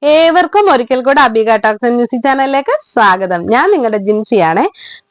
ഏവർക്കും ഒരിക്കൽ കൂടെ അബിക ടോക്സ് മ്യൂസിക് ചാനലിലേക്ക് സ്വാഗതം. ഞാൻ നിങ്ങളുടെ ജിൻസിയാണ്.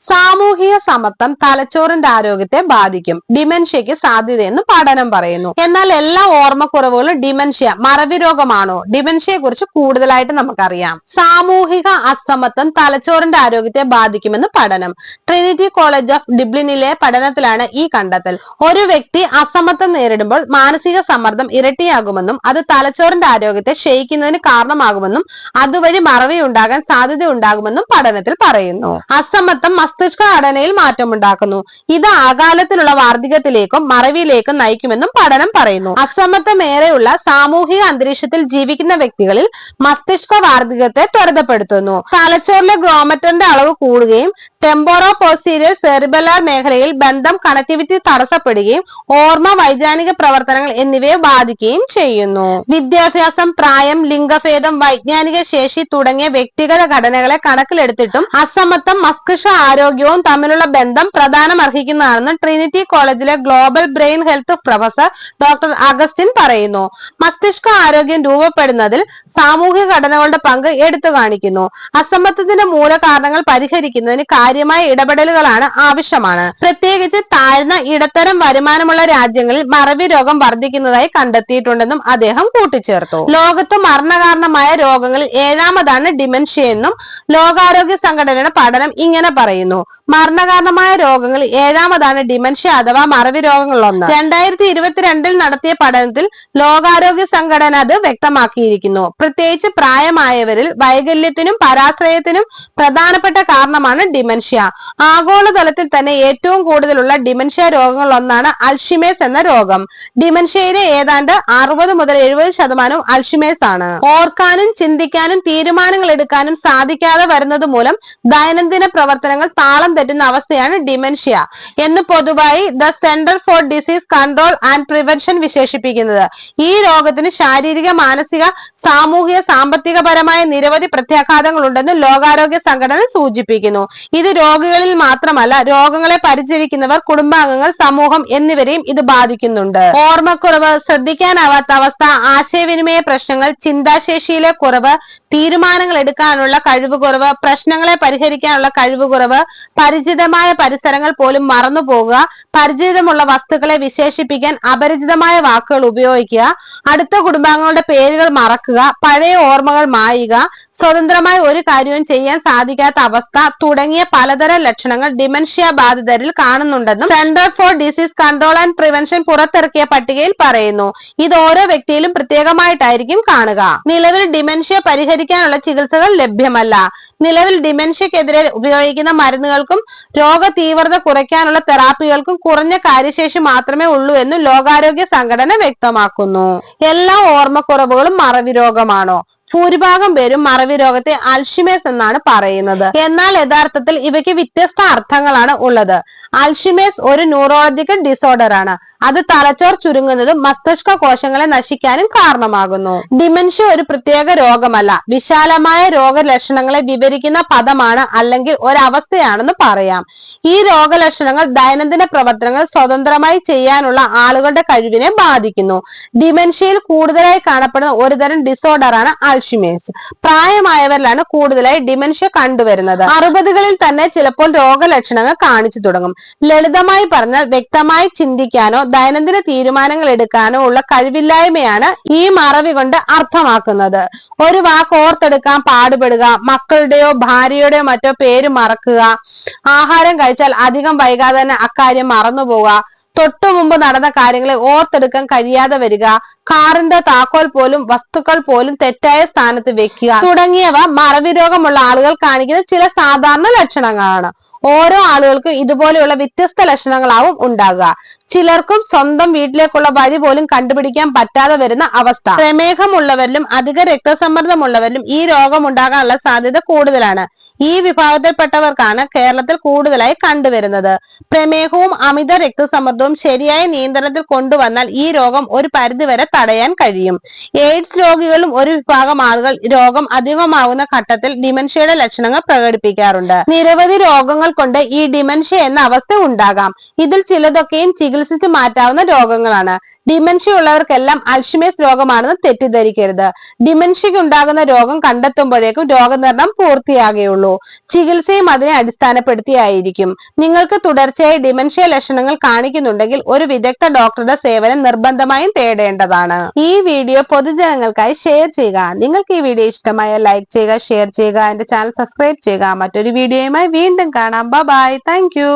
സാമൂഹിക സമത്വം തലച്ചോറിന്റെ ആരോഗ്യത്തെ ബാധിക്കും, ഡിമെൻഷ്യയ്ക്ക് സാധ്യതയെന്ന് പഠനം പറയുന്നു. എന്നാൽ എല്ലാ ഓർമ്മക്കുറവുകളും ഡിമെൻഷ്യ മറവി രോഗമാണോ? ഡിമെൻഷ്യയെ കുറിച്ച് കൂടുതലായിട്ട് നമുക്കറിയാം. സാമൂഹിക അസമത്വം തലച്ചോറിന്റെ ആരോഗ്യത്തെ ബാധിക്കുമെന്ന് പഠനം. ട്രിനിറ്റി കോളേജ് ഓഫ് ഡബ്ലിനിലെ പഠനത്തിലാണ് ഈ കണ്ടെത്തൽ. ഒരു വ്യക്തി അസമത്വം നേരിടുമ്പോൾ മാനസിക സമ്മർദ്ദം ഇരട്ടിയാകുമെന്നും അത് തലച്ചോറിന്റെ ആരോഗ്യത്തെ ക്ഷയിക്കുന്നതിന് കാരണമാകുമെന്നും അതുവഴി മറവി ഉണ്ടാകാൻ സാധ്യത ഉണ്ടാകുമെന്നും പഠനത്തിൽ പറയുന്നു. അസമത്വം മസ്തിഷ്ക ഘടനയിൽ മാറ്റമുണ്ടാക്കുന്നു. ഇത് അകാലത്തിലുള്ള വാർദ്ധക്യത്തിലേക്കും മറവിയിലേക്കും നയിക്കുമെന്നും പഠനം പറയുന്നു. അസമത്വമേറെയുള്ള സാമൂഹിക അന്തരീക്ഷത്തിൽ ജീവിക്കുന്ന വ്യക്തികളിൽ മസ്തിഷ്ക വാർദ്ധക്യത്തെ ത്വരിതപ്പെടുത്തുന്നു. തലച്ചോറിലെ ഗ്രോമറ്ററിന്റെ അളവ് കൂടുകയും ടെമ്പോറോ പോസ്റ്റീരിയർ സെറിബെല്ലാർ മേഖലയിൽ ബന്ധം കണക്ടിവിറ്റി തടസ്സപ്പെടുകയും ഓർമ്മ, വൈജ്ഞാനിക പ്രവർത്തനങ്ങൾ എന്നിവയെ ബാധിക്കുകയും ചെയ്യുന്നു. വിദ്യാഭ്യാസം, പ്രായം, ലിംഗഭേദം, വൈജ്ഞാനിക ശേഷി തുടങ്ങിയ വ്യക്തിഗത ഘടനകളെ കണക്കിലെടുത്തിട്ടും അസമത്വം മസ്തിഷ്ക ആരോഗ്യവും തമ്മിലുള്ള ബന്ധം പ്രധാനമർഹിക്കുന്നതാണെന്ന് ട്രിനിറ്റി കോളേജിലെ global brain health professor doctor Augustine പറയുന്നു. മസ്തിഷ്ക ആരോഗ്യം രൂപപ്പെടുന്നതിൽ സാമൂഹിക ഘടനകളുടെ പങ്ക് എടുത്തു കാണിക്കുന്നു. അസമത്വത്തിന്റെ മൂലകാരണങ്ങൾ പരിഹരിക്കുന്നതിന് കാര്യമായ ഇടപെടലുകളാണ് ആവശ്യമാണ്. പ്രത്യേകിച്ച് താഴ്ന്ന ഇടത്തരം വരുമാനമുള്ള രാജ്യങ്ങളിൽ മറവി രോഗം വർദ്ധിക്കുന്നതായി കണ്ടെത്തിയിട്ടുണ്ടെന്നും അദ്ദേഹം കൂട്ടിച്ചേർത്തു. ലോകത്ത് മരണകാരണമായ രോഗങ്ങളിൽ 7ാമതാണ് ഡിമെൻഷ്യ എന്നും ലോകാരോഗ്യ സംഘടനയുടെ പഠനം ഇങ്ങനെ പറയുന്നു. മരണകാരണമായ രോഗങ്ങളിൽ 7ാമതാണ് ഡിമെൻഷ്യ അഥവാ മറവി രോഗങ്ങളിലൊന്ന്. 2022 നടത്തിയ പഠനത്തിൽ ലോകാരോഗ്യ സംഘടന അത് വ്യക്തമാക്കിയിരിക്കുന്നു. പ്രത്യേകിച്ച് പ്രായമായവരിൽ വൈകല്യത്തിനും പരാശ്രയത്തിനും പ്രധാനപ്പെട്ട കാരണമാണ് ഡിമെൻഷ്യ. ആഗോളതലത്തിൽ തന്നെ ഏറ്റവും കൂടുതലുള്ള ഡിമെൻഷ്യ രോഗങ്ങളിലൊന്നാണ് അൽഷിമേഴ്സ് എന്ന രോഗം. ഡിമെൻഷ്യയിലെ ഏതാണ്ട് 60 മുതൽ 70% അൽഷിമേഴ്സ് ആണ്. ഓർക്കാനും ചിന്തിക്കാനും തീരുമാനങ്ങൾ എടുക്കാനും സാധിക്കാതെ വരുന്നത് മൂലം ദൈനംദിന പ്രവർത്തനങ്ങൾ താളം തെറ്റുന്ന അവസ്ഥയാണ് ഡിമെൻഷ്യ എന്ന് പൊതുവായി the centre for disease control and prevention വിശേഷിപ്പിക്കുന്നത്. ഈ രോഗത്തിന് ശാരീരിക, മാനസിക, സാമൂഹിക, സാമ്പത്തികപരമായ നിരവധി പ്രത്യാഘാതങ്ങൾ ഉണ്ടെന്ന് ലോകാരോഗ്യ സംഘടന സൂചിപ്പിക്കുന്നു. ഇത് രോഗികളിൽ മാത്രമല്ല, രോഗങ്ങളെ പരിചരിക്കുന്നവർ, കുടുംബാംഗങ്ങൾ, സമൂഹം എന്നിവരെയും ഇത് ബാധിക്കുന്നുണ്ട്. ഓർമ്മക്കുറവ്, ശ്രദ്ധിക്കാനാവാത്ത അവസ്ഥ, ആശയവിനിമയ പ്രശ്നങ്ങൾ, ചിന്താശേഷിയിലെ കുറവ്, തീരുമാനങ്ങൾ എടുക്കാനുള്ള കഴിവ് കുറവ്, പ്രശ്നങ്ങളെ പരിഹരിക്കാനുള്ള കഴിവ് കുറവ്, പരിചിതമായ പരിസരങ്ങൾ പോലും മറന്നുപോകുക, പരിചിതമുള്ള വസ്തുക്കളെ വിശേഷിപ്പിക്കാൻ അപരിചിതമായ വാക്കുകൾ ഉപയോഗിക്കുക, അടുത്ത കുടുംബാംഗങ്ങളുടെ പേരുകൾ മറക്കുക, പഴയ ഓർമ്മകൾ മായുക, സ്വതന്ത്രമായി ഒരു കാര്യവും ചെയ്യാൻ സാധിക്കാത്ത അവസ്ഥ തുടങ്ങിയ പലതരം ലക്ഷണങ്ങൾ ഡിമെൻഷ്യ ബാധിതരിൽ കാണുന്നുണ്ടെന്നും centre for disease control and prevention പുറത്തിറക്കിയ പട്ടികയിൽ പറയുന്നു. ഇത് ഓരോ വ്യക്തിയിലും പ്രത്യേകമായിട്ടായിരിക്കും കാണുക. നിലവിൽ ഡിമെൻഷ്യ പരിഹരിക്കാനുള്ള ചികിത്സകൾ ലഭ്യമല്ല. നിലവിൽ ഡിമെൻഷ്യക്കെതിരെ ഉപയോഗിക്കുന്ന മരുന്നുകൾക്കും രോഗ തീവ്രത കുറയ്ക്കാനുള്ള തെറാപ്പികൾക്കും കുറഞ്ഞ കാര്യശേഷി മാത്രമേ ഉള്ളൂ എന്ന് ലോകാരോഗ്യ സംഘടന വ്യക്തമാക്കുന്നു. എല്ലാ ഓർമ്മക്കുറവുകളും മറവി രോഗമാണോ? ഭൂരിഭാഗം പേരും മറവി രോഗത്തെ അൽഷിമേഴ്സ് എന്നാണ് പറയുന്നത്. എന്നാൽ യഥാർത്ഥത്തിൽ ഇവയ്ക്ക് വ്യത്യസ്ത അർത്ഥങ്ങളാണ് ഉള്ളത്. അൽഷിമേഴ്സ് ഒരു ന്യൂറോളജിക്കൽ ഡിസോർഡർ ആണ്. അത് തലച്ചോർ ചുരുങ്ങുന്നതും മസ്തിഷ്ക കോശങ്ങളെ നശിക്കാനും കാരണമാകുന്നു. ഡിമെൻഷ്യ ഒരു പ്രത്യേക രോഗമല്ല, വിശാലമായ രോഗലക്ഷണങ്ങളെ വിവരിക്കുന്ന പദമാണ് അല്ലെങ്കിൽ ഒരവസ്ഥയാണെന്ന് പറയാം. ഈ രോഗലക്ഷണങ്ങൾ ദൈനംദിന പ്രവർത്തനങ്ങൾ സ്വതന്ത്രമായി ചെയ്യാനുള്ള ആളുകളുടെ കഴിവിനെ ബാധിക്കുന്നു. ഡിമെൻഷ്യയിൽ കൂടുതലായി കാണപ്പെടുന്ന ഒരുതരം ഡിസോർഡറാണ് അൽഷിമേഴ്സ്. പ്രായമായവരിലാണ് കൂടുതലായി ഡിമെൻഷ്യ കണ്ടുവരുന്നത്. 60കളിൽ തന്നെ ചിലപ്പോൾ രോഗലക്ഷണങ്ങൾ കാണിച്ചു തുടങ്ങും. ലളിതമായി പറഞ്ഞാൽ വ്യക്തമായി ചിന്തിക്കാനോ ദൈനംദിന തീരുമാനങ്ങൾ എടുക്കാനോ ഉള്ള കഴിവില്ലായ്മയാണ് ഈ മറവി കൊണ്ട് അർത്ഥമാക്കുന്നത്. ഒരു വാക്ക് ഓർത്തെടുക്കാൻ പാടുപെടുക, മക്കളുടെയോ ഭാര്യയുടെയോ മറ്റോ പേര് മറക്കുക, ആഹാരം കഴിച്ചാൽ അധികം വൈകാതെ തന്നെ അക്കാര്യം മറന്നുപോവുക, തൊട്ടു മുമ്പ് നടന്ന കാര്യങ്ങളെ ഓർത്തെടുക്കാൻ കഴിയാതെ വരിക, കാറിന്റെ താക്കോൽ പോലും വസ്തുക്കൾ പോലും തെറ്റായ സ്ഥാനത്ത് വെക്കുക തുടങ്ങിയവ മറവി രോഗമുള്ള ആളുകൾ കാണിക്കുന്ന ചില സാധാരണ ലക്ഷണങ്ങളാണ്. ഓരോ ആളുകൾക്കും ഇതുപോലെയുള്ള വ്യത്യസ്ത ലക്ഷണങ്ങളാവും ഉണ്ടാകുക. ചിലർക്കും സ്വന്തം വീട്ടിലേക്കുള്ള വഴി പോലും കണ്ടുപിടിക്കാൻ പറ്റാതെ വരുന്ന അവസ്ഥ. പ്രമേഹമുള്ളവരിലും അധിക രക്തസമ്മർദ്ദമുള്ളവരിലും ഈ രോഗം ഉണ്ടാകാനുള്ള സാധ്യത കൂടുതലാണ്. ഈ വിഭാഗത്തിൽപ്പെട്ടവർക്കാണ് കേരളത്തിൽ കൂടുതലായി കണ്ടുവരുന്നത്. പ്രമേഹവും അമിത രക്തസമ്മർദ്ദവും ശരിയായ നിയന്ത്രണത്തിൽ കൊണ്ടുവന്നാൽ ഈ രോഗം ഒരു പരിധിവരെ തടയാൻ കഴിയും. എയ്ഡ്സ് രോഗികളും ഒരു വിഭാഗം ആളുകൾ രോഗം അധികമാകുന്ന ഘട്ടത്തിൽ ഡിമെൻഷ്യയുടെ ലക്ഷണങ്ങൾ പ്രകടിപ്പിക്കാറുണ്ട്. നിരവധി രോഗങ്ങൾ കൊണ്ട് ഈ ഡിമെൻഷ്യ എന്ന അവസ്ഥ ഉണ്ടാകാം. ഇതിൽ ചിലതൊക്കെയും ചികിത്സിച്ച് മാറ്റാവുന്ന രോഗങ്ങളാണ്. ഡിമെൻഷ്യ ഉള്ളവർക്കെല്ലാം അൽഷിമേഴ്സ് രോഗമാണെന്ന് തെറ്റിദ്ധരിക്കരുത്. ഡിമെൻഷ്യക്ക് ഉണ്ടാകുന്ന രോഗം കണ്ടെത്തുമ്പോഴേക്കും രോഗനിർണയം പൂർത്തിയാകുകയുള്ളൂ. ചികിത്സയും അതിനെ അടിസ്ഥാനപ്പെടുത്തിയായിരിക്കും. നിങ്ങൾക്ക് തുടർച്ചയായി ഡിമെൻഷ്യ ലക്ഷണങ്ങൾ കാണിക്കുന്നുണ്ടെങ്കിൽ ഒരു വിദഗ്ധ ഡോക്ടറുടെ സേവനം നിർബന്ധമായും തേടേണ്ടതാണ്. ഈ വീഡിയോ പൊതുജനങ്ങൾക്കായി ഷെയർ ചെയ്യുക. നിങ്ങൾക്ക് ഈ വീഡിയോ ഇഷ്ടമായ ലൈക്ക് ചെയ്യുക, ഷെയർ ചെയ്യുക, എന്റെ ചാനൽ സബ്സ്ക്രൈബ് ചെയ്യുക. മറ്റൊരു വീഡിയോയുമായി വീണ്ടും കാണാം. ബൈ. Thank you.